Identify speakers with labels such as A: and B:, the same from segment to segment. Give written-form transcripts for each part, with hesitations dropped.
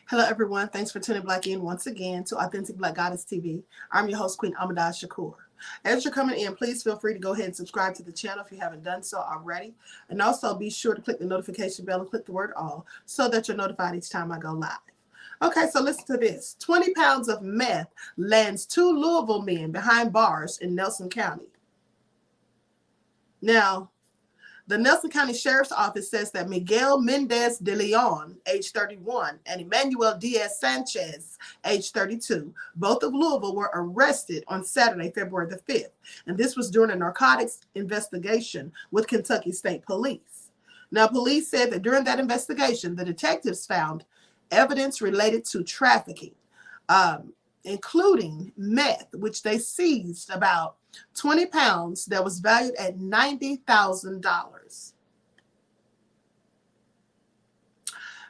A: Hello, everyone. Thanks for tuning Blaque in once again to Authentic Black Goddess TV. I'm your host, QueenAShakur. As you're coming in, please feel free to go ahead and subscribe to the channel if you haven't done so already. And also be sure to click the notification bell and click the word all so that you're notified each time I go live. Okay, so listen to this. 20 pounds of meth lands 2 Louisville men behind bars in Nelson County. Now, the Nelson County Sheriff's Office says that Miguel Mendez de Leon, age 31, and Emmanuel Diaz Sanchez, age 32, both of Louisville, were arrested on Saturday, February the 5th. And this was during a narcotics investigation with Kentucky State Police. Now, police said that during that investigation, the detectives found evidence related to trafficking, including meth, which they seized about 20 pounds that was valued at $90,000.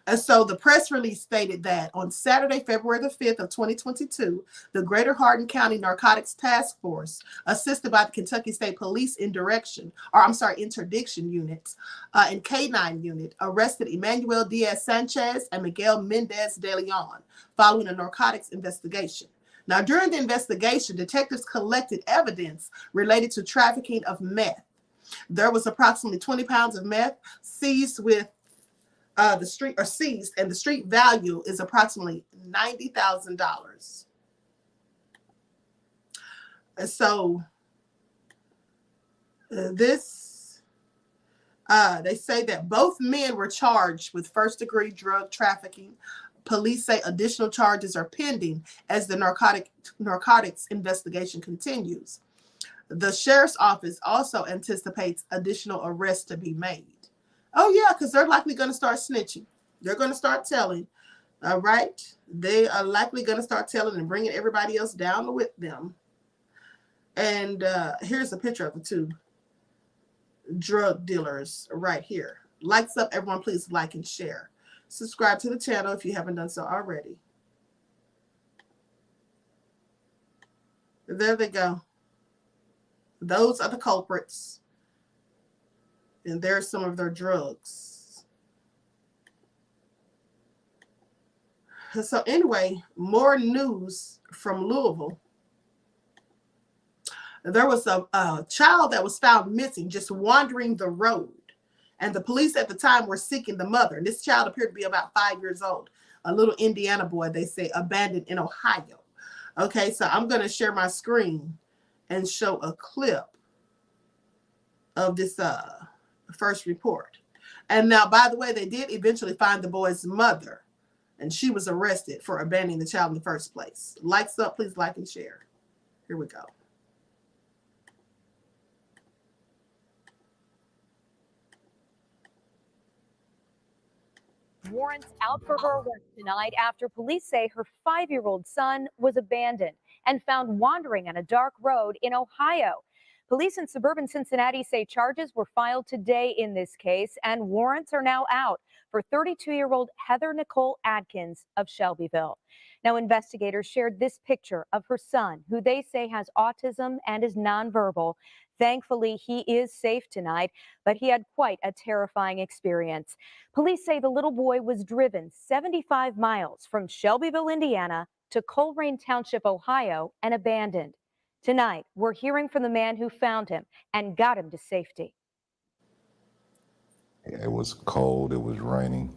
A: And so the press release stated that on Saturday, February the 5th of 2022, the Greater Hardin County Narcotics Task Force, assisted by the Kentucky State Police interdiction units and K9 unit, arrested Emmanuel Diaz Sanchez and Miguel Mendez de Leon following a narcotics investigation. Now, during the investigation, detectives collected evidence related to trafficking of meth. There was approximately 20 pounds of meth seized and the street value is approximately $90,000. And so they say that both men were charged with first-degree drug trafficking. Police say additional charges are pending as the narcotics investigation continues. The sheriff's office also anticipates additional arrests to be made. Oh, yeah, because they're likely going to start snitching. They're going to start telling, all right? They are likely going to start telling and bringing everybody else down with them. And here's a picture of the 2 drug dealers right here. Lights up, everyone, please like and share. Subscribe to the channel if you haven't done so already. There they go. Those are the culprits. And there's some of their drugs. So anyway, more news from Louisville. There was a child that was found missing, just wandering the road. And the police at the time were seeking the mother. And this child appeared to be about 5 years old. A little Indiana boy, they say, abandoned in Ohio. Okay, so I'm going to share my screen and show a clip of this first report. And now, by the way, they did eventually find the boy's mother. And she was arrested for abandoning the child in the first place. Lights up, please like and share. Here we go.
B: Warrants out for her arrest tonight after police say her 5-year-old son was abandoned and found wandering on a dark road in Ohio. Police in suburban Cincinnati say charges were filed today in this case and warrants are now out for 32-year-old Heather Nicole Adkins of Shelbyville. Now, investigators shared this picture of her son, who they say has autism and is nonverbal. Thankfully, he is safe tonight, but he had quite a terrifying experience. Police say the little boy was driven 75 miles from Shelbyville, Indiana to Coleraine Township, Ohio, and abandoned. Tonight, we're hearing from the man who found him and got him to safety.
C: It was cold, it was raining,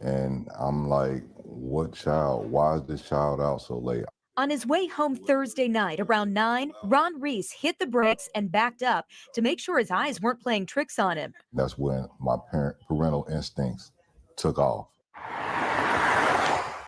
C: and I'm like, what child? Why is this child out so late?
D: On his way home Thursday night around 9, Ron Reese hit the brakes and backed up to make sure his eyes weren't playing tricks on him.
C: That's when my parental instincts took off.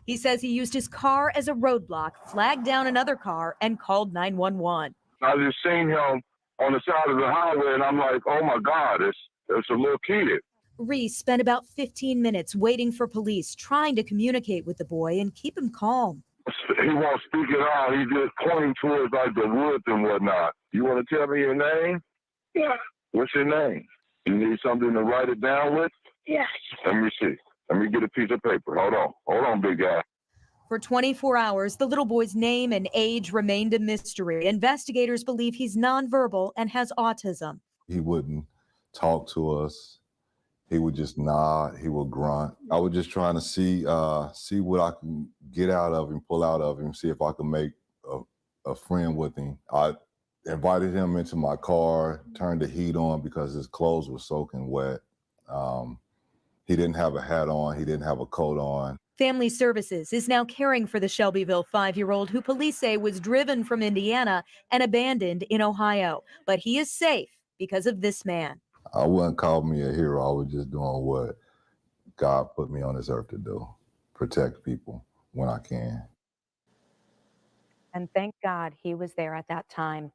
D: He says he used his car as a roadblock, flagged down another car, and called 911.
E: I just seen him on the side of the highway, and I'm like, oh my God, it's a little kid.
D: Reese spent about 15 minutes waiting for police, trying to communicate with the boy and keep him calm.
E: He won't speak at all. He just pointing towards like the woods and whatnot. You want to tell me your name?
F: Yeah.
E: What's your name? You need something to write it down with?
F: Yes.
E: Let me see. Let me get a piece of paper. Hold on, big guy.
D: For 24 hours, the little boy's name and age remained a mystery. Investigators believe he's nonverbal and has autism.
C: He wouldn't talk to us. He would just nod, he would grunt. I was just trying to see what I can get out of him, pull out of him, see if I can make a friend with him. I invited him into my car, turned the heat on because his clothes were soaking wet. He didn't have a hat on, he didn't have a coat on.
D: Family Services is now caring for the Shelbyville 5-year-old who police say was driven from Indiana and abandoned in Ohio. But he is safe because of this man.
C: I wouldn't call me a hero. I was just doing what God put me on this earth to do, protect people when I can.
B: And thank God he was there at that time.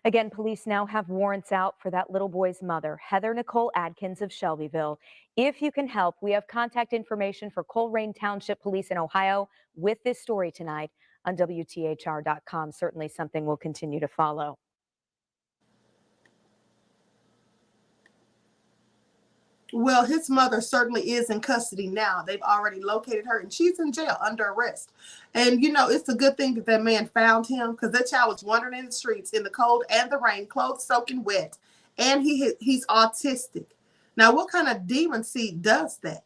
B: Again, police now have warrants out for that little boy's mother, Heather Nicole Adkins of Shelbyville. If you can help, we have contact information for Colerain Township Police in Ohio with this story tonight on WTHR.com. Certainly something we'll continue to follow.
A: Well, his mother certainly is in custody now. They've already located her, and she's in jail under arrest. And, you know, it's a good thing that that man found him, because that child was wandering in the streets in the cold and the rain, clothes soaking wet, and he's autistic. Now, what kind of demon seed does that?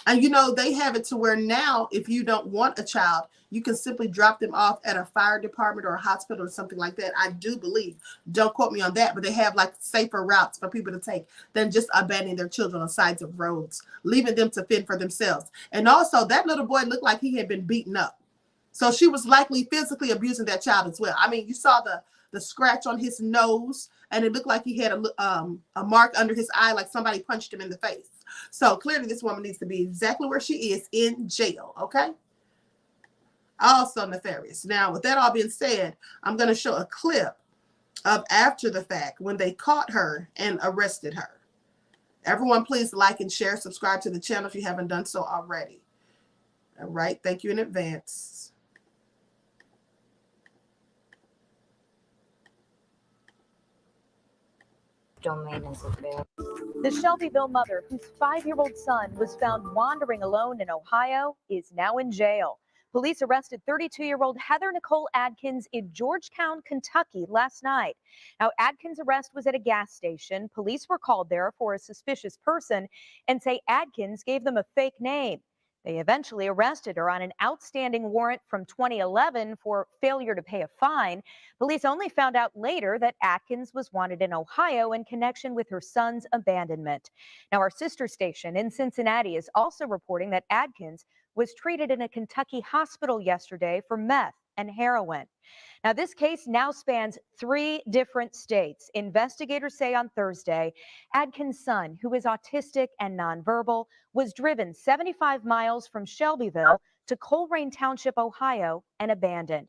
A: And, you know, they have it to where now, if you don't want a child, you can simply drop them off at a fire department or a hospital or something like that. I do believe. Don't quote me on that, but they have like safer routes for people to take than just abandoning their children on sides of roads, leaving them to fend for themselves. And also, that little boy looked like he had been beaten up. So she was likely physically abusing that child as well. I mean, you saw the scratch on his nose, and it looked like he had a mark under his eye, like somebody punched him in the face. So clearly this woman needs to be exactly where she is, in jail, okay? Also nefarious. Now, with that all being said, I'm going to show a clip of after the fact when they caught her and arrested her. Everyone, please like and share, subscribe to the channel if you haven't done so already. All right, thank you in advance.
B: The Shelbyville mother, whose 5-year-old son was found wandering alone in Ohio, is now in jail. Police arrested 32-year-old Heather Nicole Adkins in Georgetown, Kentucky last night. Now, Adkins' arrest was at a gas station. Police were called there for a suspicious person and say Adkins gave them a fake name. They eventually arrested her on an outstanding warrant from 2011 for failure to pay a fine. Police only found out later that Adkins was wanted in Ohio in connection with her son's abandonment. Now, our sister station in Cincinnati is also reporting that Adkins was treated in a Kentucky hospital yesterday for meth and heroin. Now, this case now spans 3 different states. Investigators say on Thursday, Adkins' son, who is autistic and nonverbal, was driven 75 miles from Shelbyville to Colerain Township, Ohio, and abandoned.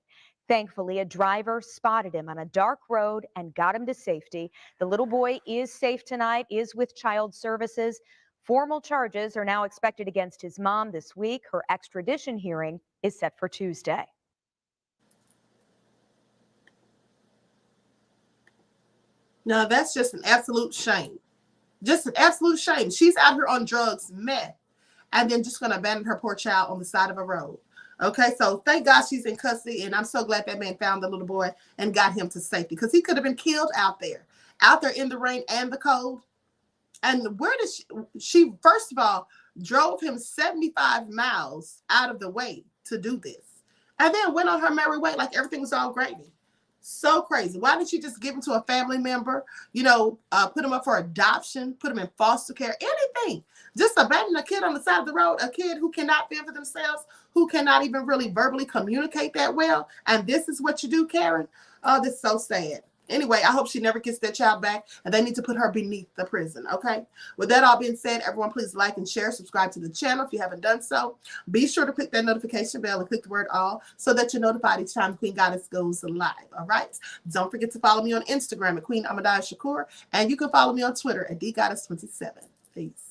B: Thankfully, a driver spotted him on a dark road and got him to safety. The little boy is safe tonight, is with Child Services. Formal charges are now expected against his mom this week. Her extradition hearing is set for Tuesday.
A: Now, that's just an absolute shame. Just an absolute shame. She's out here on drugs, meth, and then just going to abandon her poor child on the side of a road. Okay, so thank God she's in custody, and I'm so glad that man found the little boy and got him to safety, because he could have been killed out there in the rain and the cold. And where did she first of all drove him 75 miles out of the way to do this, and then went on her merry way like everything was all gravy. So crazy. Why didn't she just give him to a family member, you know, put him up for adoption, put him in foster care, anything? Just abandon a kid on the side of the road, a kid who cannot fend for themselves, who cannot even really verbally communicate that well. And this is what you do, Karen? Oh, this is so sad. Anyway, I hope she never gets that child back, and they need to put her beneath the prison, okay? With that all being said, everyone please like and share, subscribe to the channel if you haven't done so. Be sure to click that notification bell and click the word all so that you're notified each time Queen Goddess goes live, all right? Don't forget to follow me on Instagram at QueenAShakur, and you can follow me on Twitter at DGoddess27. Peace.